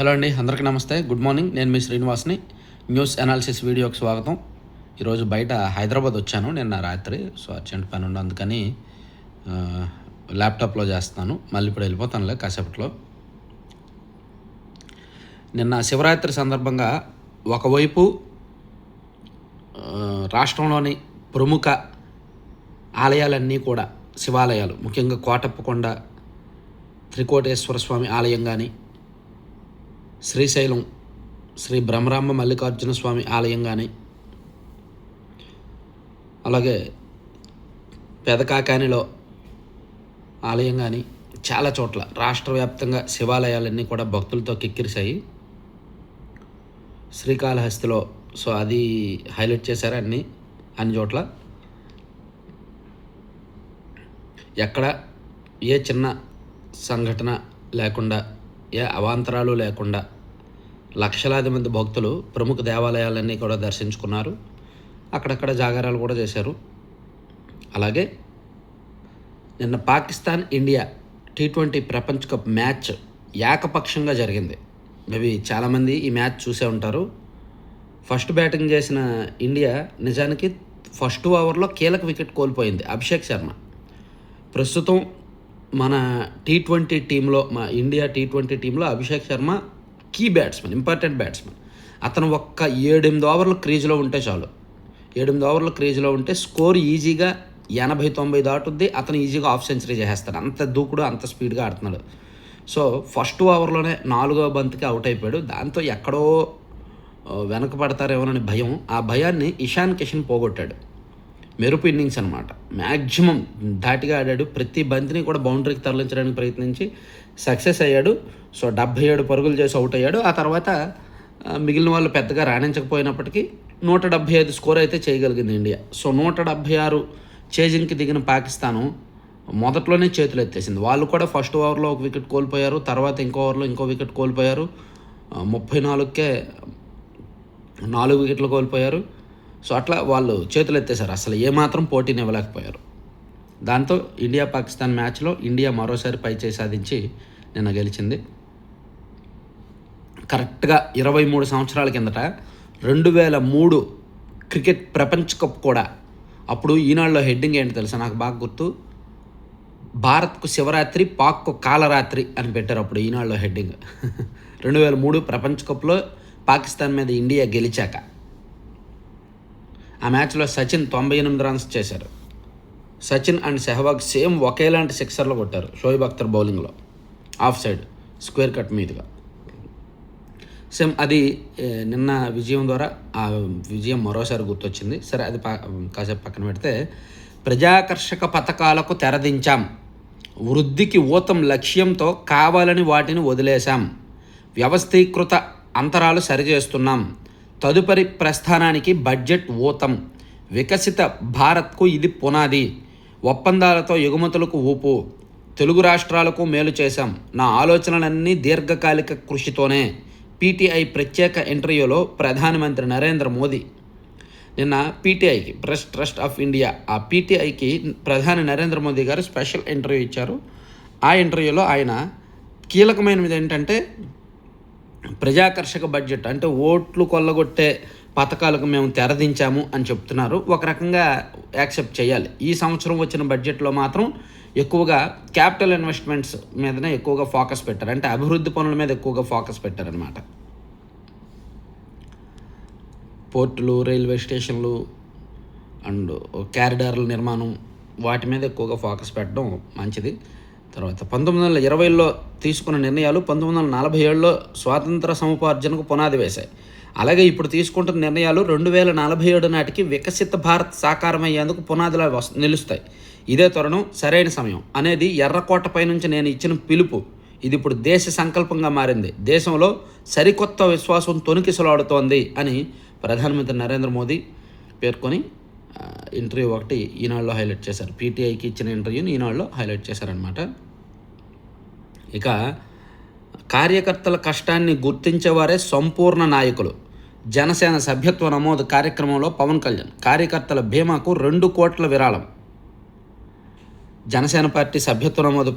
Hello అండి, అందరికీ నమస్తే. Good morning. నేను మీ శ్రీనివాస్ని. న్యూస్ అనాలిసిస్ వీడియోకి స్వాగతం. ఈరోజు బయట హైదరాబాద్ వచ్చాను నిన్న రాత్రి. సో అర్జెంట్ పని ఉండి అందుకని ల్యాప్టాప్లో చేస్తాను. మళ్ళీ ఇప్పుడు వెళ్ళిపోతానులే కాసేపట్లో. నిన్న శివరాత్రి సందర్భంగా ఒకవైపు రాష్ట్రంలోని ప్రముఖ ఆలయాలన్నీ కూడా శివాలయాలు, ముఖ్యంగా కోటప్పకొండ త్రికోటేశ్వర స్వామి ఆలయం కానీ, శ్రీశైలం శ్రీ బ్రహ్మరాంబ మల్లికార్జున స్వామి ఆలయం కానీ, అలాగే పెదకాకానిలో ఆలయం కానీ, చాలా చోట్ల రాష్ట్ర వ్యాప్తంగా శివాలయాలన్నీ కూడా భక్తులతో కిక్కిరిశాయి. శ్రీకాళహస్తిలో సో అది హైలైట్ చేశారు అన్ని చోట్ల. ఎక్కడ ఏ చిన్న సంఘటన లేకుండా, ఏ అవాంతరాలు లేకుండా లక్షలాది మంది భక్తులు ప్రముఖ దేవాలయాలన్నీ కూడా దర్శించుకున్నారు. అక్కడక్కడ జాగారాలు కూడా చేశారు. అలాగే నిన్న పాకిస్తాన్ ఇండియా T20 ప్రపంచ కప్ మ్యాచ్ ఏకపక్షంగా జరిగింది. మేబీ చాలామంది ఈ మ్యాచ్ చూసే ఉంటారు. ఫస్ట్ బ్యాటింగ్ చేసిన ఇండియా నిజానికి ఫస్ట్ ఓవర్లో కీలక వికెట్ కోల్పోయింది అభిషేక్ శర్మ. ప్రస్తుతం మన T20 టీంలో, మా ఇండియా T20 టీంలో Abhishek Sharma key batsmen, important batsmen. అతను ఒక్క 7-8 ఓవర్లు క్రీజ్లో ఉంటే చాలు. 7-8 ఓవర్లు క్రీజ్లో ఉంటే స్కోర్ ఈజీగా 80-90 దాటుద్ది. అతను ఈజీగా హాఫ్ సెంచరీ చేసేస్తాడు. అంత దూకుడు, అంత స్పీడ్గా ఆడుతున్నాడు. సో ఫస్ట్ ఓవర్లోనే 4వ బంతికి అవుట్ అయిపోయాడు. దాంతో ఎక్కడో వెనకపడతారేమోనని భయం, ఆ భయాన్ని ఇషాన్ కిషన్ పోగొట్టాడు. మెరుపు ఇన్నింగ్స్ అనమాట. మ్యాక్సిమం ధాటిగా ఆడాడు. ప్రతి బంతిని కూడా బౌండరీకి తరలించడానికి ప్రయత్నించి సక్సెస్ అయ్యాడు. సో 77 పరుగులు చేసి అవుట్ అయ్యాడు. ఆ తర్వాత మిగిలిన వాళ్ళు పెద్దగా రాణించకపోయినప్పటికీ 175 స్కోర్ అయితే చేయగలిగింది ఇండియా. సో 176 చేజింగ్కి దిగిన పాకిస్తాను మొదట్లోనే చేతులు ఎత్తేసింది. వాళ్ళు కూడా ఫస్ట్ ఓవర్లో ఒక వికెట్ కోల్పోయారు. తర్వాత ఇంకో ఓవర్లో ఇంకో వికెట్ కోల్పోయారు. 34కే 4 వికెట్లు కోల్పోయారు. సో అట్లా వాళ్ళు చేతులు ఎత్తేసారు. అసలు ఏమాత్రం పోటీని ఇవ్వలేకపోయారు. దాంతో ఇండియా పాకిస్తాన్ మ్యాచ్లో ఇండియా మరోసారి పైచేయి సాధించి నిన్న గెలిచింది. కరెక్ట్గా 23 సంవత్సరాల కిందట 2003 క్రికెట్ ప్రపంచ కప్ కూడా, అప్పుడు ఈనాడులో హెడ్డింగ్ ఏంటి తెలుసా, నాకు బాగా గుర్తు, భారత్కు శివరాత్రి, పాక్కు కాలరాత్రి అని పెట్టారు అప్పుడు ఈనాడులో హెడ్డింగ్. 2003 ప్రపంచ కప్లో పాకిస్తాన్ మీద ఇండియా గెలిచాక ఆ మ్యాచ్లో సచిన్ 98 రన్స్ చేశారు. సచిన్ అండ్ సెహ్వాగ్ సేమ్ ఒకేలాంటి సిక్సర్లు కొట్టారు. షోయిబ్ అఖ్తర్ బౌలింగ్లో ఆఫ్ సైడ్ స్క్వేర్ కట్ మీదుగా. సేమ్ అది నిన్న విజయం ద్వారా ఆ విజయం మరోసారి గుర్తొచ్చింది. సరే, అది కాసేపు పక్కన పెడితే, ప్రజాకర్షక పథకాలకు తెరదించాం, వృద్ధికి ఊతం లక్ష్యంతో కావాలని వాటిని వదిలేశాం, వ్యవస్థీకృత అంతరాలు సరిచేస్తున్నాం, తదుపరి ప్రస్థానానికి బడ్జెట్ ఊతం, వికసిత భారత్కు ఇది పునాది, ఒప్పందాలతో ఎగుమతులకు ఊపు, తెలుగు రాష్ట్రాలకు మేలు చేశాం, నా ఆలోచనలన్నీ దీర్ఘకాలిక కృషితోనే. PTI ప్రత్యేక ఇంటర్వ్యూలో ప్రధానమంత్రి నరేంద్ర మోదీ నిన్న PTIకి, ప్రెస్ ట్రస్ట్ ఆఫ్ ఇండియా, ఆ PTIకి ప్రధాని నరేంద్ర మోదీ గారు స్పెషల్ ఇంటర్వ్యూ ఇచ్చారు. ఆ ఇంటర్వ్యూలో ఆయన కీలకమైనది ఏంటంటే, ప్రజాకర్షక బడ్జెట్ అంటే ఓట్లు కొల్లగొట్టే పథకాలకు మేము తెరదించాము అని చెప్తున్నారు. ఒక రకంగా యాక్సెప్ట్ చేయాలి. ఈ సంవత్సరం వచ్చిన బడ్జెట్లో మాత్రం ఎక్కువగా క్యాపిటల్ ఇన్వెస్ట్మెంట్స్ మీదనే ఎక్కువగా ఫోకస్ పెట్టారు. అంటే అభివృద్ధి పనుల మీద ఎక్కువగా ఫోకస్ పెట్టారనమాట. పోర్టులు, రైల్వే స్టేషన్లు అండ్ క్యారిడార్ల నిర్మాణం, వాటి మీద ఎక్కువగా ఫోకస్ పెట్టడం మంచిది. తర్వాత 1920లో తీసుకున్న నిర్ణయాలు 1947లో స్వాతంత్ర సముపార్జనకు పునాది వేశాయి. అలాగే ఇప్పుడు తీసుకుంటున్న నిర్ణయాలు 2047 నాటికి వికసిత భారత్ సాకారమయ్యేందుకు పునాదిలా నిలుస్తాయి. ఇదే తరుణం, సరైన సమయం అనేది ఎర్రకోటపై నుంచి నేను ఇచ్చిన పిలుపు. ఇది ఇప్పుడు దేశ సంకల్పంగా మారింది. దేశంలో సరికొత్త విశ్వాసం తొణికిసలాడుతోంది అని ప్రధానమంత్రి నరేంద్ర మోదీ పేర్కొని ఇంటర్వ్యూ ఒకటి ఈనాడులో హైలైట్ చేశారు. PTIకి ఇచ్చిన ఇంటర్వ్యూని ఈనాడులో హైలైట్ చేశారనమాట. ఇక కార్యకర్తల కష్టాన్ని గుర్తించేవారే సంపూర్ణ నాయకులు. జనసేన సభ్యత్వ నమోదు కార్యక్రమంలో పవన్ కళ్యాణ్, కార్యకర్తల బీమాకు 2 కోట్ల విరాళం. జనసేన పార్టీ సభ్యత్వ నమోదు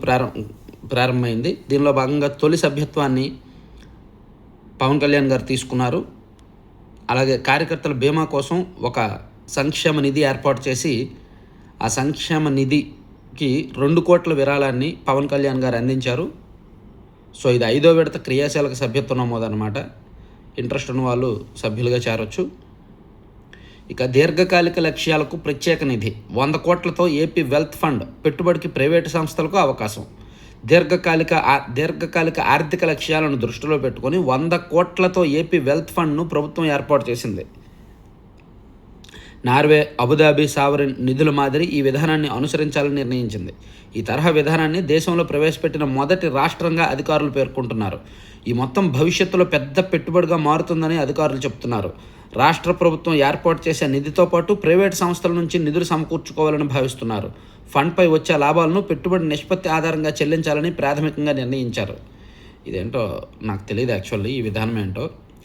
ప్రారంభమైంది. దీనిలో భాగంగా తొలి సభ్యత్వాన్ని పవన్ కళ్యాణ్ గారు తీసుకున్నారు. అలాగే కార్యకర్తల బీమా కోసం ఒక సంక్షేమ నిధి ఏర్పాటు చేసి ఆ సంక్షేమ నిధికి 2 కోట్ల విరాళాన్ని పవన్ కళ్యాణ్ గారు అందించారు. సో ఇది 5వ విడత క్రియాశీలక సభ్యత్వ నమోదు అనమాట. ఇంట్రెస్ట్ ఉన్న వాళ్ళు సభ్యులుగా చేరొచ్చు. ఇక దీర్ఘకాలిక లక్ష్యాలకు ప్రత్యేక నిధి 100 కోట్లతో ఏపీ వెల్త్ ఫండ్ పెట్టుబడికి ప్రైవేటు సంస్థలకు అవకాశం. దీర్ఘకాలిక ఆర్థిక లక్ష్యాలను దృష్టిలో పెట్టుకొని 100 కోట్లతో ఏపీ వెల్త్ ఫండ్ను ప్రభుత్వం ఏర్పాటు చేసింది. నార్వే, అబుదాబి సావరిన్ నిధుల మాదిరి ఈ విధానాన్ని అనుసరించాలని నిర్ణయించింది. ఈ తరహా విధానాన్ని దేశంలో ప్రవేశపెట్టిన మొదటి రాష్ట్రంగా అధికారులు పేర్కొంటున్నారు. ఈ మొత్తం భవిష్యత్తులో పెద్ద పెట్టుబడిగా మారుతుందని అధికారులు చెప్తున్నారు. రాష్ట్ర ప్రభుత్వం ఏర్పాటు చేసే నిధితో పాటు ప్రైవేటు సంస్థల నుంచి నిధులు సమకూర్చుకోవాలని భావిస్తున్నారు. ఫండ్పై వచ్చే లాభాలను పెట్టుబడి నిష్పత్తి ఆధారంగా చెల్లించాలని ప్రాథమికంగా నిర్ణయించారు. ఇదేంటో నాకు తెలియదు యాక్చువల్లీ, ఈ విధానం ఏంటో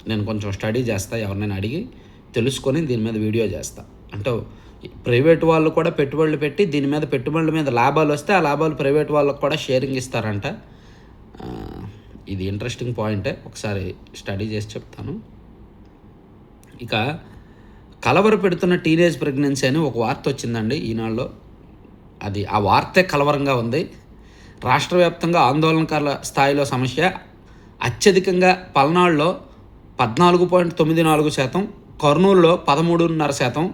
నేను కొంచెం స్టడీ చేస్తా, ఎవరినైనా అడిగి తెలుసుకొని దీని మీద వీడియో చేస్తా. అంటే ప్రైవేట్ వాళ్ళు కూడా పెట్టుబడులు పెట్టి దీని మీద పెట్టుబడుల మీద లాభాలు వస్తే ఆ లాభాలు ప్రైవేట్ వాళ్ళకు కూడా షేరింగ్ ఇస్తారంట. ఇది ఇంట్రెస్టింగ్ పాయింటే, ఒకసారి స్టడీ చేసి చెప్తాను. ఇక కలవర పెడుతున్న టీనేజ్ ప్రెగ్నెన్సీ అని ఒక వార్త వచ్చిందండి ఈనాడులో. ఆ వార్తే కలవరంగా ఉంది. రాష్ట్ర వ్యాప్తంగా ఆందోళనకారుల స్థాయిలో సమస్య. అత్యధికంగా పల్నాడులో 14.94%, కర్నూలులో 13.5%.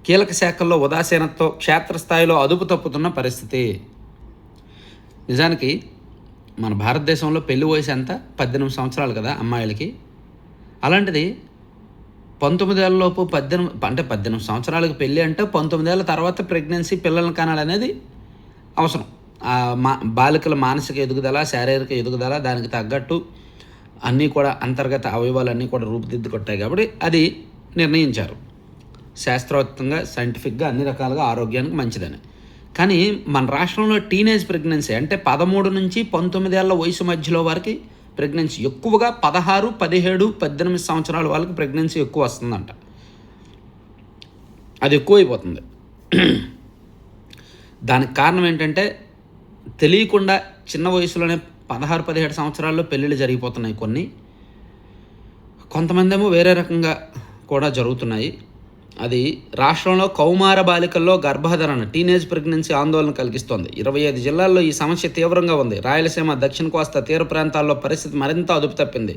కీలక శాఖల్లో ఉదాసీనతతో క్షేత్రస్థాయిలో అదుపు తప్పుతున్న పరిస్థితి. నిజానికి మన భారతదేశంలో పెళ్లి వయసు ఎంత? 18 సంవత్సరాలు కదా అమ్మాయిలకి. అలాంటిది 19 ఏళ్ళలోపు 18 సంవత్సరాలకు పెళ్ళి అంటే 19 ఏళ్ళ తర్వాత ప్రెగ్నెన్సీ, పిల్లల్ని కనాలనేది అవసరం. బాలికల మానసిక ఎదుగుదల, శారీరక ఎదుగుదల, దానికి తగ్గట్టు అన్నీ కూడా అంతర్గత అవయవాలన్నీ కూడా రూపుదిద్దుకొట్టాయి కాబట్టి అది నిర్ణయించారు శాస్త్రవేత్తంగా, సైంటిఫిక్గా, అన్ని రకాలుగా ఆరోగ్యానికి మంచిదని. కానీ మన రాష్ట్రంలో టీనేజ్ ప్రెగ్నెన్సీ అంటే 13 నుంచి 19 ఏళ్ళ వయసు మధ్యలో వారికి ప్రెగ్నెన్సీ ఎక్కువగా 16, 17, 18 సంవత్సరాల వాళ్ళకి ప్రెగ్నెన్సీ ఎక్కువ వస్తుందంట. అది ఎక్కువైపోతుంది. దానికి కారణం ఏంటంటే తెలియకుండా చిన్న వయసులోనే 16, 17 సంవత్సరాల్లో పెళ్ళిళ్ళు జరిగిపోతున్నాయి. కొంతమంది ఏమో వేరే రకంగా కూడా జరుగుతున్నాయి. అది రాష్ట్రంలో కౌమార బాలికల్లో గర్భధారణ, టీనేజ్ ప్రెగ్నెన్సీ ఆందోళన కలిగిస్తోంది. 25 జిల్లాల్లో ఈ సమస్య తీవ్రంగా ఉంది. రాయలసీమ, దక్షిణ కోస్తా తీర ప్రాంతాల్లో పరిస్థితి మరింత అదుపు తప్పింది.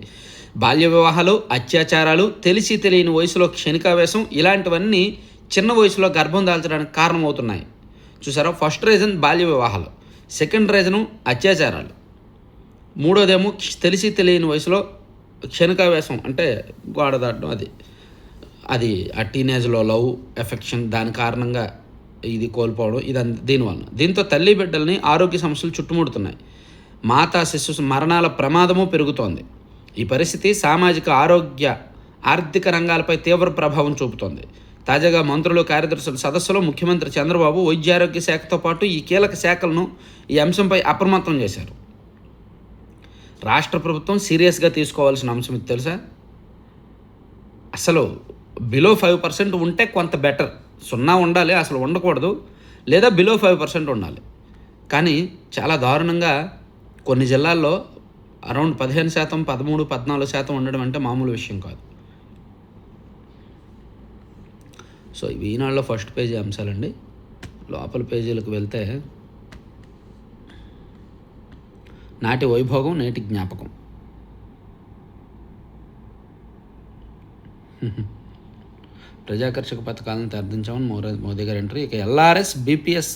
బాల్య వివాహాలు, అత్యాచారాలు, తెలిసి తెలియని వయసులో క్షణికావేశం, ఇలాంటివన్నీ చిన్న వయసులో గర్భం దాల్చడానికి కారణమవుతున్నాయి. చూసారా, ఫస్ట్ రీజన్ బాల్య వివాహాలు, సెకండ్ రీజను అత్యాచారాలు, మూడోదేమో తెలిసి తెలియని వయసులో క్షణికావేశం అంటే గోడ దాటడం. అది ఆ టీనేజ్లో లవ్, ఎఫెక్షన్, దాని కారణంగా ఇది కోల్పోవడం, దీనివల్ల. దీంతో తల్లి బిడ్డల్ని ఆరోగ్య సమస్యలు చుట్టుముడుతున్నాయి. మాతా శిశు మరణాల ప్రమాదము పెరుగుతోంది. ఈ పరిస్థితి సామాజిక, ఆర్థిక రంగాలపై తీవ్ర ప్రభావం చూపుతోంది. తాజాగా మంత్రులు, కార్యదర్శుల సదస్సులో ముఖ్యమంత్రి చంద్రబాబు వైద్యారోగ్య శాఖతో పాటు ఈ కీలక శాఖలను ఈ అంశంపై అప్రమత్తం చేశారు. రాష్ట్ర ప్రభుత్వం సీరియస్గా తీసుకోవాల్సిన అంశం ఇది తెలుసా. అసలు బిలో 5% ఉంటే కొంత బెటర్. 0 ఉండాలి, అసలు ఉండకూడదు, లేదా బిలో 5% ఉండాలి. కానీ చాలా దారుణంగా కొన్ని జిల్లాల్లో అరౌండ్ 15%, 13%, 14% ఉండడం అంటే మామూలు విషయం కాదు. సో ఇవి ఈనాడులో ఫస్ట్ పేజీ అంశాలండి. లోపల పేజీలకు వెళ్తే నాటి వైభోగం, నేటి జ్ఞాపకం. ప్రజాకర్షక పథకాలను తెరదించామని మోదీ గారు ఎంట్రీ. ఇక ఎల్ఆర్ఎస్, బీపీఎస్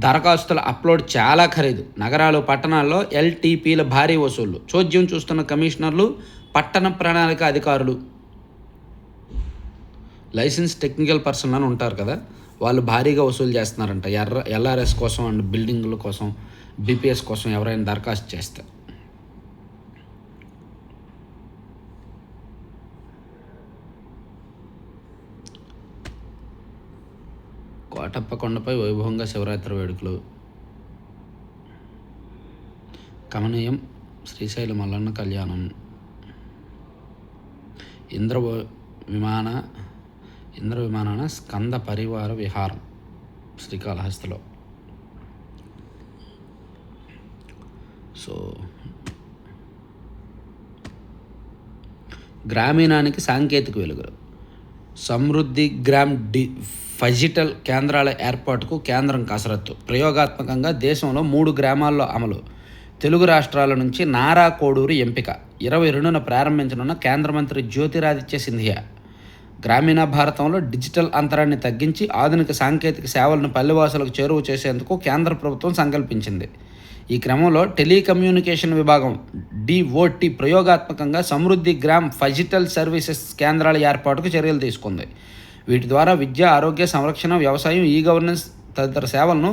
దరఖాస్తుల అప్లోడ్ చాలా ఖరీదు. నగరాలు, పట్టణాల్లో ఎల్టీపీల భారీ వసూళ్లు. చోద్యం చూస్తున్న కమిషనర్లు, పట్టణ ప్రణాళిక అధికారులు. లైసెన్స్ టెక్నికల్ పర్సన్ అని ఉంటారు కదా, వాళ్ళు భారీగా వసూలు చేస్తున్నారంట ఎల్ఆర్ఎస్ కోసం అండ్ బిల్డింగుల కోసం, బీపీఎస్ కోసం ఎవరైనా దరఖాస్తు చేస్తే. కోటప్ప కొండపై వైభవంగా శివరాత్రి వేడుకలు. కమనీయం శ్రీశైల మల్లన్న కళ్యాణం. ఇంద్ర విమానాన స్కంద పరివార విహారం శ్రీకాళహస్తిలో. సో గ్రామీణానికి సాంకేతిక వెలుగులు. సమృద్ధి గ్రామ్ ఫజిటల్ కేంద్రాల ఏర్పాటుకు కేంద్రం కసరత్తు. ప్రయోగాత్మకంగా దేశంలో 3 గ్రామాల్లో అమలు. తెలుగు రాష్ట్రాల నుంచి నారా కోడూరు ఎంపిక. 22న ప్రారంభించనున్న కేంద్ర మంత్రి జ్యోతిరాదిత్య సింధియా. గ్రామీణ భారతంలో డిజిటల్ అంతరాన్ని తగ్గించి ఆధునిక సాంకేతిక సేవలను పల్లెవాసులకు చేరువ చేసేందుకు కేంద్ర ప్రభుత్వం సంకల్పించింది. ఈ క్రమంలో టెలికమ్యూనికేషన్ విభాగం DOT ప్రయోగాత్మకంగా సమృద్ధి గ్రామ్ ఫజిటల్ సర్వీసెస్ కేంద్రాల ఏర్పాటుకు చర్యలు తీసుకుంది. వీటి ద్వారా విద్య, ఆరోగ్య, సంరక్షణ, వ్యవసాయం, ఈ గవర్నెన్స్ తదితర సేవలను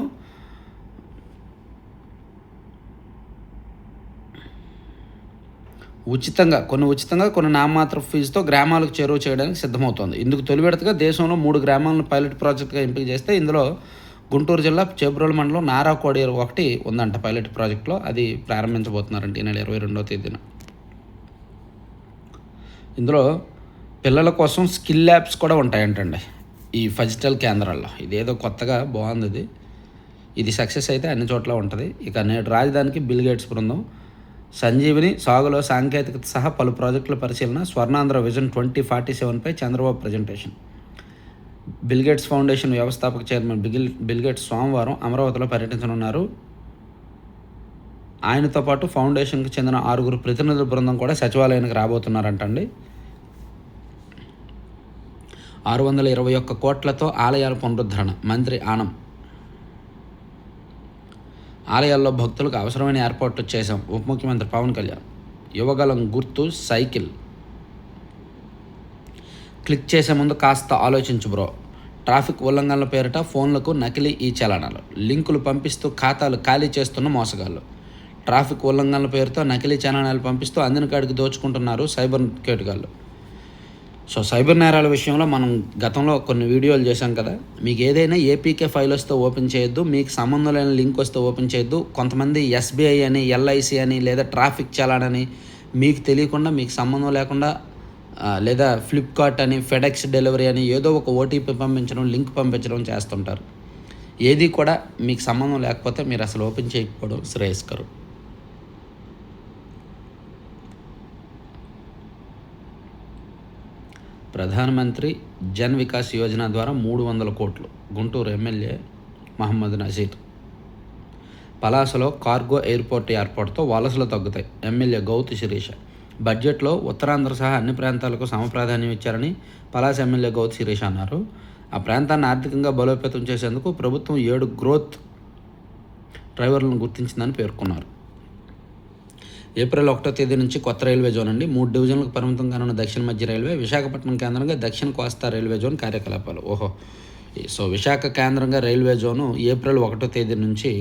ఉచితంగా కొన్ని నామమాత్ర ఫీజుతో గ్రామాలకు చేరువ చేయడానికి సిద్ధమవుతోంది. ఇందుకు తొలి విడతగా దేశంలో 3 గ్రామాలను పైలట్ ప్రాజెక్టుగా ఎంపిక చేస్తే ఇందులో గుంటూరు జిల్లా చేబ్రోలు మండలం నారా కోడేరు ఒకటి ఉందంట పైలట్ ప్రాజెక్టులో. అది ప్రారంభించబోతున్నారంట ఈ నెల 22వ తేదీన. ఇందులో పిల్లల కోసం స్కిల్ ల్యాబ్స్ కూడా ఉంటాయంటండి ఈ ఫజిటల్ కేంద్రాల్లో. ఇదేదో కొత్తగా బాగుంది. ఇది సక్సెస్ అయితే అన్ని చోట్ల ఉంటుంది. ఇక నేడు రాజధానికి బిల్ గేట్స్ బృందం. సంజీవిని, సాగులో సాంకేతికత సహా పలు ప్రాజెక్టుల పరిశీలన. స్వర్ణాంధ్ర విజన్ 2047పై Chandrababu presentation. Bill Gates Foundation వ్యవస్థాపక చైర్మన్ బిల్ గేట్స్ సోమవారం అమరావతిలో పర్యటించనున్నారు. ఆయనతో పాటు ఫౌండేషన్కి చెందిన 6 ప్రతినిధుల బృందం కూడా సచివాలయానికి రాబోతున్నారంటండి. 621 కోట్లతో ఆలయాల పునరుద్ధరణ. మంత్రి ఆనం. ఆలయాల్లో భక్తులకు అవసరమైన ఏర్పాట్లు చేశాం. ఉప ముఖ్యమంత్రి పవన్ కళ్యాణ్. యువగలం గుర్తు సైకిల్. క్లిక్ చేసే ముందు కాస్త ఆలోచించు బ్రో. ట్రాఫిక్ ఉల్లంఘనల పేరిట ఫోన్లకు నకిలీ ఈ చలనాలు. లింకులు పంపిస్తూ ఖాతాలు ఖాళీ చేస్తున్న మోసగాళ్ళు. ట్రాఫిక్ ఉల్లంఘనల పేరుతో నకిలీ చలనాలు పంపిస్తూ అందిన కాడికి దోచుకుంటున్నారు సైబర్ కేటుగాళ్ళు. సో సైబర్ నేరాల విషయంలో మనం గతంలో కొన్ని వీడియోలు చేశాం కదా. మీకు ఏదైనా ఏపీకే ఫైల్ వస్తే ఓపెన్ చేయొద్దు, మీకు సంబంధం లేని లింక్ వస్తే ఓపెన్ చేయొద్దు. కొంతమంది SBI అని, LIC అని, లేదా ట్రాఫిక్ చలానని మీకు తెలియకుండా, మీకు సంబంధం లేకుండా, లేదా ఫ్లిప్కార్ట్ అని, ఫెడెక్స్ డెలివరీ అని ఏదో ఒక OTP పంపించడం, లింక్ పంపించడం చేస్తుంటారు. ఏది కూడా మీకు సంబంధం లేకపోతే మీరు అసలు ఓపెన్ చేయకపోవడం శ్రేయస్కరం. ప్రధానమంత్రి జన్ వికాస్ యోజన ద్వారా 300 కోట్లు. గుంటూరు ఎమ్మెల్యే మహమ్మద్ నజీర్. పలాసలో కార్గో ఎయిర్పోర్ట్ ఏర్పాటుతో వలసలు తగ్గుతాయి. ఎమ్మెల్యే గౌతు శిరీష. బడ్జెట్లో ఉత్తరాంధ్ర సహా అన్ని ప్రాంతాలకు సమప్రాధాన్యం ఇచ్చారని పలాస ఎమ్మెల్యే గౌతు శిరీష అన్నారు. ఆ ప్రాంతాన్ని ఆర్థికంగా బలోపేతం చేసేందుకు ప్రభుత్వం 7 గ్రోత్ డ్రైవర్లను గుర్తించిందని పేర్కొన్నారు. ఏప్రిల్ 1వ తేదీ నుంచి కొత్త రైల్వే జోన్ అండి. 3 డివిజన్లకు పరిమితం కానున్న దక్షిణ మధ్య రైల్వే. విశాఖపట్నం కేంద్రంగా దక్షిణ కోస్తా రైల్వే జోన్ కార్యకలాపాలు. సో విశాఖ కేంద్రంగా రైల్వే జోను ఏప్రిల్ 1వ తేదీ నుంచి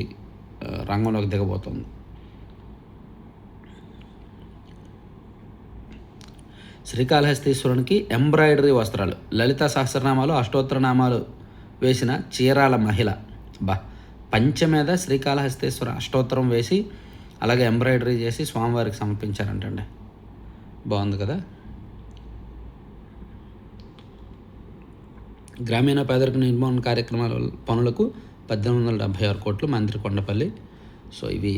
రంగంలోకి దిగబోతోంది. శ్రీకాళహస్తీశ్వరునికి ఎంబ్రాయిడరీ వస్త్రాలు. లలిత సహస్రనామాలు, అష్టోత్తరనామాలు వేసిన చీరాల మహిళ. పంచె మీద శ్రీకాళహస్తీశ్వర అష్టోత్తరం వేసి అలాగే ఎంబ్రాయిడరీ చేసి స్వామివారికి సమర్పించారంటండి. బాగుంది కదా. గ్రామీణ పేదరిక నిర్మూలన కార్యక్రమాల పనులకు 1876 కోట్లు. మంత్రి కొండపల్లి. సో ఇవి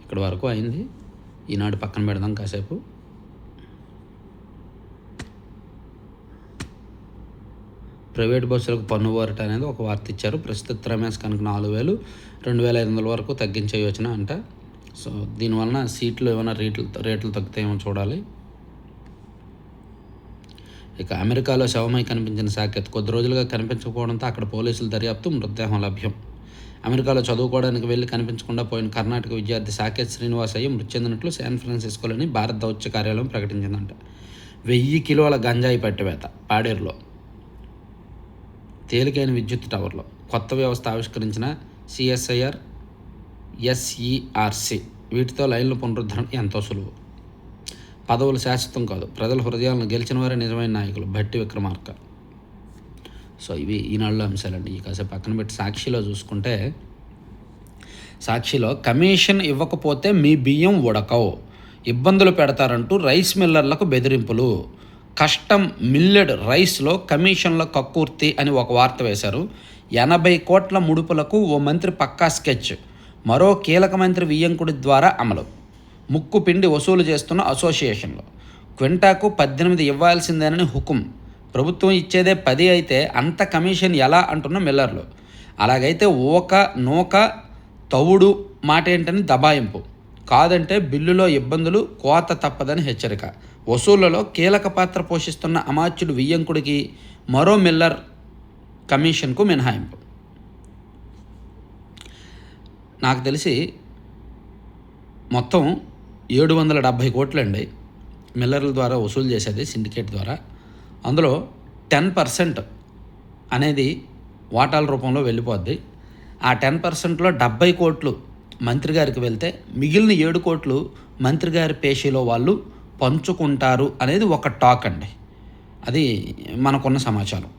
ఇక్కడ వరకు అయింది. ఈనాడు పక్కన పెడదాం కాసేపు. ప్రైవేట్ బస్సులకు పన్ను ఊరట అనేది ఒక వార్త ఇచ్చారు. ప్రస్తుత రమేష్ కనుక 4,000 2,500 వరకు తగ్గించే యోచన అంట. సో దీనివలన సీట్లు ఏమైనా రేట్లు తగ్గుతాయేమో చూడాలి. ఇక అమెరికాలో శవమై కనిపించిన సాకేత్. కొద్ది రోజులుగా కనిపించకపోవడంతో అక్కడ పోలీసుల దర్యాప్తు. మృతదేహం లభ్యం. అమెరికాలో చదువుకోవడానికి వెళ్ళి కనిపించకుండా పోయిన కర్ణాటక విద్యార్థి సాకేత్ శ్రీనివాస్ అయ్యి మృతి చెందినట్లు శాన్ ఫ్రాన్సిస్కోలోని భారత దౌత్య కార్యాలయం ప్రకటించిందంట. 1000 కిలోల గంజాయి పట్టివేత పాడేరులో. తేలికైన విద్యుత్ టవర్లో కొత్త వ్యవస్థ ఆవిష్కరించిన CSIR SERC. వీటితో లైన్ల పునరుద్ధరణ ఎంతో సులువు. పదవులు శాశ్వతం కాదు, ప్రజల హృదయాలను గెలిచిన వారే నిజమైన నాయకులు. భట్టి విక్రమార్క. సో ఇవి ఈనాడులో అంశాలండి. ఈ కాసేపు పక్కన పెట్టి సాక్షిలో చూసుకుంటే, సాక్షిలో కమిషన్ ఇవ్వకపోతే మీ బియ్యం ఉడకవు, ఇబ్బందులు పెడతారంటూ రైస్ మిల్లర్లకు బెదిరింపులు. కస్టమ్ మిల్లెడ్ రైస్లో కమిషన్ల కక్కుర్తి అని ఒక వార్త వేశారు. 80 కోట్ల ముడుపులకు ఓ మంత్రి పక్కా స్కెచ్. మరో కీలక మంత్రి వియ్యంకుడి ద్వారా అమలు. ముక్కు పిండి వసూలు చేస్తున్న అసోసియేషన్లో క్వింటాకు 18 ఇవ్వాల్సిందేనని హుకుం. ప్రభుత్వం ఇచ్చేదే 10 అయితే అంత కమిషన్ ఎలా అంటున్న మిల్లర్లు. అలాగైతే ఊక నూక తవుడు మాట ఏంటని దబాయింపు. కాదంటే బిల్లులో ఇబ్బందులు, కోత తప్పదని హెచ్చరిక. వసూళ్లలో కీలక పాత్ర పోషిస్తున్న అమాత్యుడు వియ్యంకుడికి మరో మిల్లర్ కమిషన్కు మినహాయింపు. నాకు తెలిసి మొత్తం 770 కోట్లండి మిల్లర్ల ద్వారా వసూలు చేసేది సిండికేట్ ద్వారా. అందులో 10% అనేది వాటాల రూపంలో వెళ్ళిపోద్ది. ఆ 10%లో 70 కోట్లు మంత్రి గారికి వెళ్తే మిగిలిన 7 కోట్లు మంత్రి గారి పేషీలో వాళ్ళు పంచుకుంటారు అనేది ఒక టాక్ అండి. అది మనకున్న సమాచారం.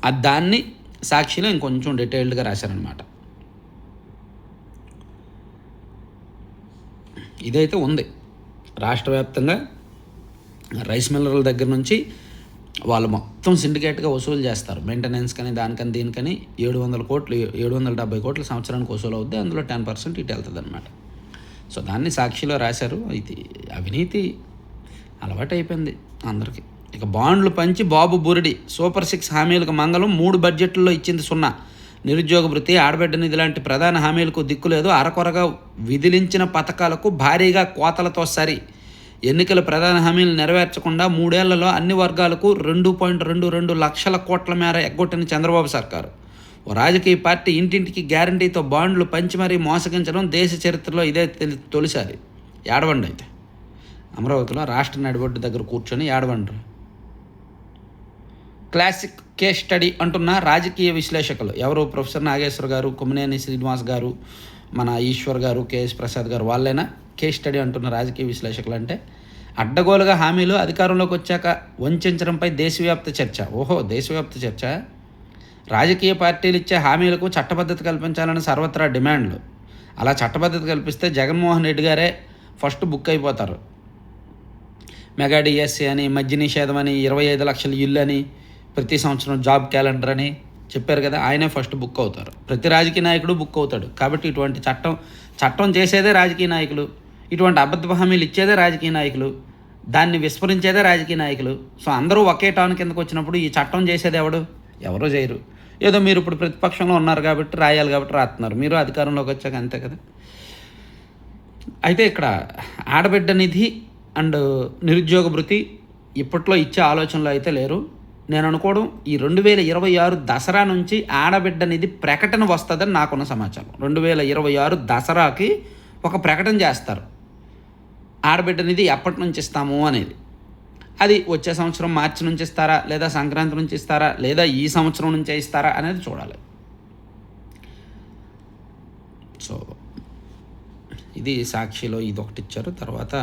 అది దాన్ని సాక్షిలో ఇంకొంచెం డీటెయిల్డ్గా రాశారనమాట. ఇదైతే ఉంది రాష్ట్ర వ్యాప్తంగా రైస్ మిల్లర్ల దగ్గర నుంచి వాళ్ళు మొత్తం సిండికేట్గా వసూలు చేస్తారు. మెయింటెనెన్స్ కానీ దానికని దీనికని 770 కోట్లు సంవత్సరానికి వసూలు అవుద్ది. అందులో 10% ఇటు వెళ్తుంది అనమాట. సో దాన్ని సాక్షిలో రాశారు. ఇది అవినీతి అలవాటు అయిపోయింది అందరికీ. ఇక బాండ్లు పంచి బాబు బురిడి. సూపర్ 6 హామీలకు మంగళం. 3 బడ్జెట్లలో ఇచ్చింది 0. నిరుద్యోగ భృతి, ఆడబిడ్డ నిధి లాంటి ప్రధాన హామీలకు దిక్కులేదు. అరకొరగా విధిలించిన పథకాలకు భారీగా కోతలతో సరి. ఎన్నికల ప్రధాన హామీలు నెరవేర్చకుండా 3 ఏళ్లలో అన్ని వర్గాలకు 2.22 లక్షల కోట్ల మేర ఎగ్గొట్టిన చంద్రబాబు సర్కారు. ఓ రాజకీయ పార్టీ ఇంటింటికి గ్యారంటీతో బాండ్లు పంచి మరీ మోసగించడం దేశ చరిత్రలో ఇదే తొలిసారి. ఏడవండి అయితే అమరావతిలో రాష్ట్ర నడిబొడ్డు దగ్గర కూర్చొని ఏడవండి. క్లాసిక్ కేస్ స్టడీ అంటున్న రాజకీయ విశ్లేషకులు ఎవరు? ప్రొఫెసర్ నాగేశ్వర్ గారు, కొమ్మినేని శ్రీనివాస్ గారు, మన ఈశ్వర్ గారు, కేఎస్ ప్రసాద్ గారు, వాళ్ళైనా కేస్ స్టడీ అంటున్న రాజకీయ విశ్లేషకులు. అంటే అడ్డగోలుగా హామీలు అధికారంలోకి వచ్చాక వంచడంపై దేశవ్యాప్త చర్చ. ఓహో, దేశవ్యాప్త చర్చ. రాజకీయ పార్టీలు ఇచ్చే హామీలకు చట్టబద్ధత కల్పించాలని సర్వత్రా డిమాండ్లు. అలా చట్టబద్ధత కల్పిస్తే జగన్మోహన్ రెడ్డి గారే ఫస్ట్ బుక్ అయిపోతారు. మెగా డిఎస్సీ అని, మద్య నిషేధం అని, 25 లక్షల ఇల్లు అని, ప్రతి సంవత్సరం జాబ్ క్యాలెండర్ అని చెప్పారు కదా, ఆయనే ఫస్ట్ బుక్ అవుతారు. ప్రతి రాజకీయ నాయకుడు బుక్ అవుతాడు. కాబట్టి ఇటువంటి చట్టం చేసేదే రాజకీయ నాయకులు, ఇటువంటి అబద్ధ హామీలు ఇచ్చేదే రాజకీయ నాయకులు, దాన్ని విస్మరించేదే రాజకీయ నాయకులు. సో అందరూ ఒకే టౌన్ కిందకు వచ్చినప్పుడు ఈ చట్టం చేసేది ఎవరో చేయరు. ఏదో మీరు ఇప్పుడు ప్రతిపక్షంలో ఉన్నారు కాబట్టి రాయాలి కాబట్టి రాస్తున్నారు. మీరు అధికారంలోకి వచ్చాక అంతే కదా. అయితే ఇక్కడ ఆడబిడ్డ నిధి అండ్ నిరుద్యోగ భృతి ఇప్పట్లో ఇచ్చే ఆలోచనలో అయితే లేరు. నేను అనుకోవడం ఈ 2026 దసరా నుంచి ఆడబిడ్డ నిధి ప్రకటన వస్తుందని నాకున్న సమాచారం. 2026 దసరాకి ఒక ప్రకటన చేస్తారు, ఆడబిడ్డ నిధి ఎప్పటి నుంచి ఇస్తాము అనేది. అది వచ్చే సంవత్సరం మార్చి నుంచి ఇస్తారా, లేదా సంక్రాంతి నుంచి ఇస్తారా, లేదా ఈ సంవత్సరం నుంచే ఇస్తారా అనేది చూడాలి. సో ఇది సాక్షిలో ఇది ఒకటి ఇచ్చారు. తర్వాత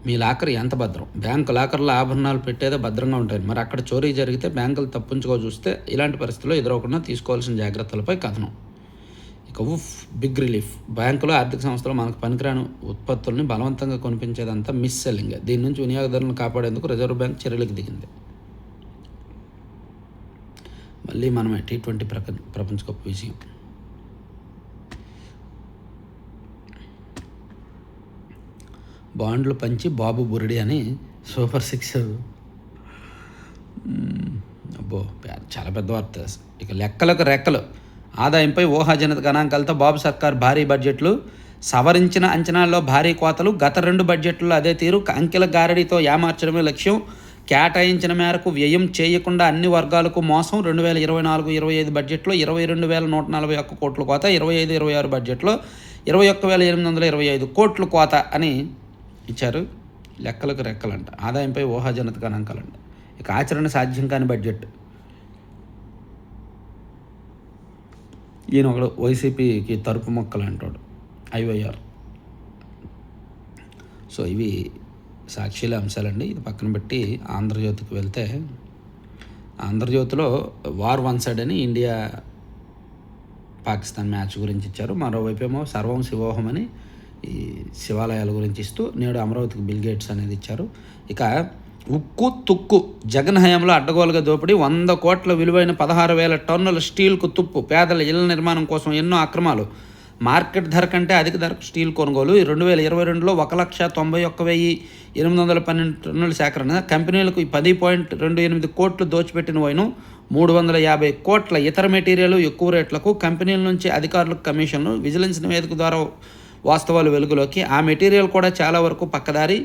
మీ లాకర్ ఎంత భద్రం? బ్యాంకు లాకర్లో ఆభరణాలు పెట్టేదే భద్రంగా ఉంటాయి. మరి అక్కడ చోరీ జరిగితే బ్యాంకులు తప్పించుకో చూస్తే ఇలాంటి పరిస్థితుల్లో ఎదురవకుండా తీసుకోవాల్సిన జాగ్రత్తలపై కథనం. ఇక బిగ్ రిలీఫ్. బ్యాంకులో ఆర్థిక సంస్థలు మనకు పనికిరాని ఉత్పత్తుల్ని బలవంతంగా కొనిపించేదంతా మిస్ సెల్లింగ్. దీని నుంచి వినియోగదారులను కాపాడేందుకు రిజర్వ్ బ్యాంక్ చర్యలకు దిగింది. మళ్ళీ మనమే T20 ప్రపంచ కప్ విజయం. బాండ్లు పంచి బాబు బురిడి అని సూపర్ 6. అబ్బో, చాలా పెద్ద వార్త. ఇక లెక్కలకు రెక్కలు. ఆదాయంపై ఊహాజనిత గణాంకాలతో బాబు సర్కార్ భారీ బడ్జెట్లు. సవరించిన అంచనాల్లో భారీ కోతలు. గత 2 బడ్జెట్లో అదే తీరు. అంకెల గారడీతో ఏమార్చడమే లక్ష్యం. కేటాయించిన మేరకు వ్యయం చేయకుండా అన్ని వర్గాలకు మోసం. 2024-25 బడ్జెట్లో 22,141 కోట్ల కోత. 25-26 బడ్జెట్లో 21,825 కోట్ల కోత అని ఇచ్చారు. లెక్కలకు రెక్కలంట. ఆదాయంపై ఊహాజనిత గణాంకాలంట. ఇక ఆచరణ సాధ్యం కాని బడ్జెట్. ఈయన ఒకడు వైసీపీకి తరుపు మొక్కలు అంటాడు, IYR. సో ఇవి సాక్షిల అంశాలండి. ఇది పక్కన పెట్టి ఆంధ్రజ్యోతికి వెళ్తే, ఆంధ్రజ్యోతిలో వార్ 1 సైడ్ అని ఇండియా పాకిస్తాన్ మ్యాచ్ గురించి ఇచ్చారు. మరోవైపు ఏమో సర్వం శివోహం అని ఈ శివాలయాల గురించి ఇస్తూ నేడు అమరావతికి బిల్ గేట్స్ అనేది ఇచ్చారు. ఇక ఉక్కు తుక్కు. జగన్ హయాంలో అడ్డగోలుగా దోపిడీ. 100 కోట్ల విలువైన 16,000 టన్నుల స్టీల్కు తుప్పు. పేదల ఇళ్ల నిర్మాణం కోసం ఎన్నో అక్రమాలు. మార్కెట్ ధర కంటే అధిక ధరకు స్టీల్ కొనుగోలు 2022లో 191,812 టన్నుల సేకరణ. కంపెనీలకు 10.28 కోట్లు దోచిపెట్టిన వైను 350 కోట్ల ఇతర మెటీరియల్ ఎక్కువ రేట్లకు కంపెనీల నుంచి అధికారులకు కమిషన్లు. విజిలెన్స్ నివేదిక ద్వారా వాస్తవాలు వెలుగులోకి. ఆ మెటీరియల్ కూడా చాలా వరకు పక్కదారి,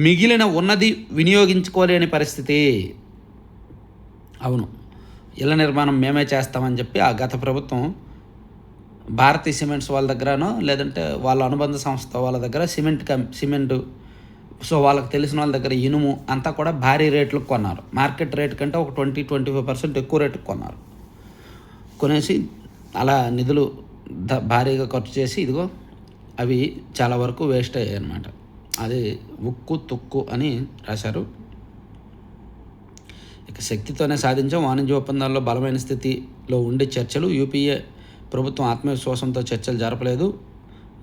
మిగిలిన ఉన్నది వినియోగించుకోలేని పరిస్థితి. అవును, ఇళ్ల నిర్మాణం మేమే చేస్తామని చెప్పి ఆ గత ప్రభుత్వం భారతీ సిమెంట్స్ వాళ్ళ దగ్గరనో లేదంటే వాళ్ళ అనుబంధ సంస్థ వాళ్ళ దగ్గర సిమెంటు సో వాళ్ళకి తెలిసిన వాళ్ళ దగ్గర ఇనుము అంతా కూడా భారీ రేట్లకు కొన్నారు. మార్కెట్ రేట్ కంటే ఒక 20-25% ఎక్కువ రేటుకు కొన్నారు. కొనేసి అలా నిధులు భారీగా ఖర్చు చేసి ఇదిగో అవి చాలా వరకు వేస్ట్ అయ్యాయి అన్నమాట. అది ఉక్కు తుక్కు అని రాశారు. ఇక శక్తితోనే సాధించాం, వాణిజ్య ఒప్పందాల్లో బలమైన స్థితిలో ఉండే చర్చలు. యూపీఏ ప్రభుత్వం ఆత్మవిశ్వాసంతో చర్చలు జరపలేదు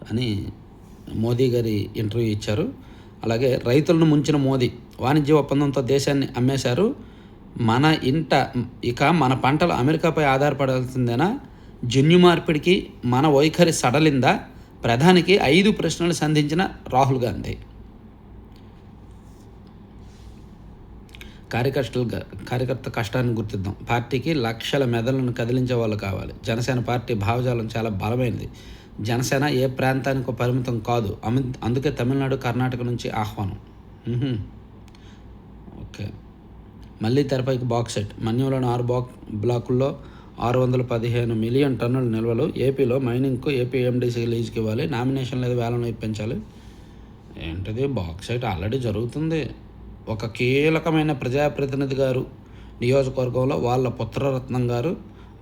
అని మోదీ గారి ఇంటర్వ్యూ ఇచ్చారు. అలాగే రైతులను ముంచిన మోదీ, వాణిజ్య ఒప్పందంతో దేశాన్ని అమ్మేశారు. మన పంటలు అమెరికాపై ఆధారపడాల్సిందేనా? జన్యు మార్పిడికి మన వైఖరి సడలిందా? ప్రధానికి 5 ప్రశ్నలు సంధించిన రాహుల్ గాంధీ. కార్యకర్త కష్టాన్ని గుర్తిద్దాం. పార్టీకి లక్షల మెదళ్లను కదిలించే వాళ్ళు కావాలి. జనసేన పార్టీ భావజాలం చాలా బలమైనది. జనసేన ఏ ప్రాంతానికో పరిమితం కాదు. అందుకే తమిళనాడు, కర్ణాటక నుంచి ఆహ్వానం. ఓకే, మళ్ళీ తెరపైకి బాక్సైట్. మన్యంలోని 6 బ్లాకుల్లో 615 మిలియన్ టన్నుల నిల్వలు. ఏపీలో మైనింగ్కు ఏపీఎండీసీ లీజుకి ఇవ్వాలి. నామినేషన్ లేదా వేలను ఇప్పించాలి. ఏంటిది? బాక్సైట్ ఆల్రెడీ జరుగుతుంది. ఒక కీలకమైన ప్రజాప్రతినిధి గారు నియోజకవర్గంలో వాళ్ళ పుత్రరత్నం గారు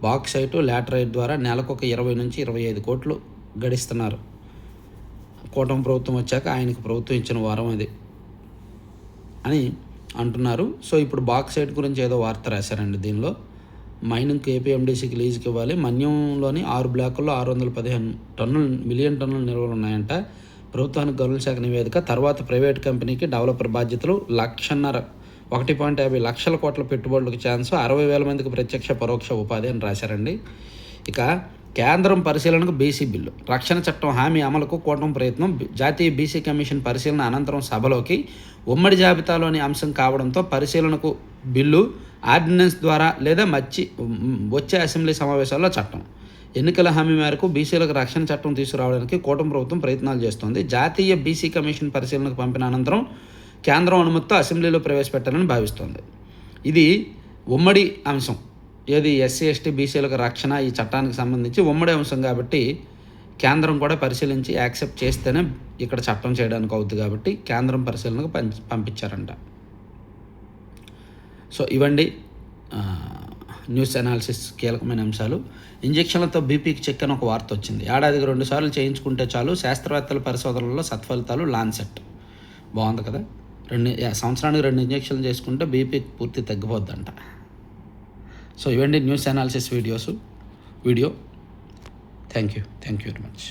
బాక్సైటు లాటరైట్ ద్వారా నెలకు 20-25 కోట్లు గడిస్తున్నారు. కూటమి ప్రభుత్వం వచ్చాక ఆయనకు ప్రభుత్వం ఇచ్చిన వారం అది అని అంటున్నారు. సో ఇప్పుడు బాక్సైట్ గురించి ఏదో వార్త రాశారండి. దీనిలో మైనింగ్కి ఏపీఎండీసీకి లీజుకి ఇవ్వాలి. మన్యంలోని 6 బ్లాకుల్లో 615 మిలియన్ టన్నుల నిల్వలు ఉన్నాయంట. ప్రభుత్వానికి గనుల శాఖ నివేదిక. తర్వాత ప్రైవేట్ కంపెనీకి డెవలపర్ బాధ్యతలు. 1.50 లక్షల కోట్ల పెట్టుబడులకు ఛాన్స్. 60,000 మందికి ప్రత్యక్ష పరోక్ష ఉపాధి అని రాశారండి. ఇక కేంద్రం పరిశీలనకు బీసీ బిల్లు. రక్షణ చట్టం హామీ అమలుకు కూటమి ప్రయత్నం. జాతీయ బీసీ కమిషన్ పరిశీలన అనంతరం సభలోకి ఉమ్మడి జాబితాలోని అంశం కావడంతో పరిశీలనకు బిల్లు. ఆర్డినెన్స్ ద్వారా లేదా వచ్చే అసెంబ్లీ సమావేశాల్లో చట్టం. ఎన్నికల హామీ మేరకు బీసీలకు రక్షణ చట్టం తీసుకురావడానికి కూటమి ప్రభుత్వం ప్రయత్నాలు చేస్తోంది. జాతీయ బీసీ కమిషన్ పరిశీలనకు పంపిన అనంతరం కేంద్రం అనుమతితో అసెంబ్లీలో ప్రవేశపెట్టాలని భావిస్తోంది. ఇది ఉమ్మడి అంశం. ఏది? ఎస్సీ ఎస్టీ బీసీలకు రక్షణ ఈ చట్టానికి సంబంధించి ఉమ్మడి అంశం కాబట్టి కేంద్రం కూడా పరిశీలించి యాక్సెప్ట్ చేస్తేనే ఇక్కడ చట్టం చేయడానికి అవుతుంది కాబట్టి కేంద్రం పరిశీలనకు పంపించారంట. సో ఇవండి న్యూస్ అనాలిసిస్ కీలకమైన అంశాలు. ఇంజెక్షన్లతో బీపీకి చెక్ అని ఒక వార్త వచ్చింది. ఏడాదికి 2 సార్లు చేయించుకుంటే చాలు, శాస్త్రవేత్తల పరిశోధనల్లో సత్ఫలితాలు. లాన్సెట్ బాగుంది కదా. సంవత్సరానికి 2 ఇంజెక్షన్లు చేసుకుంటే బీపీ పూర్తి తగ్గిపోద్దంట. సో ఇవండి news analysis video. Thank you very much.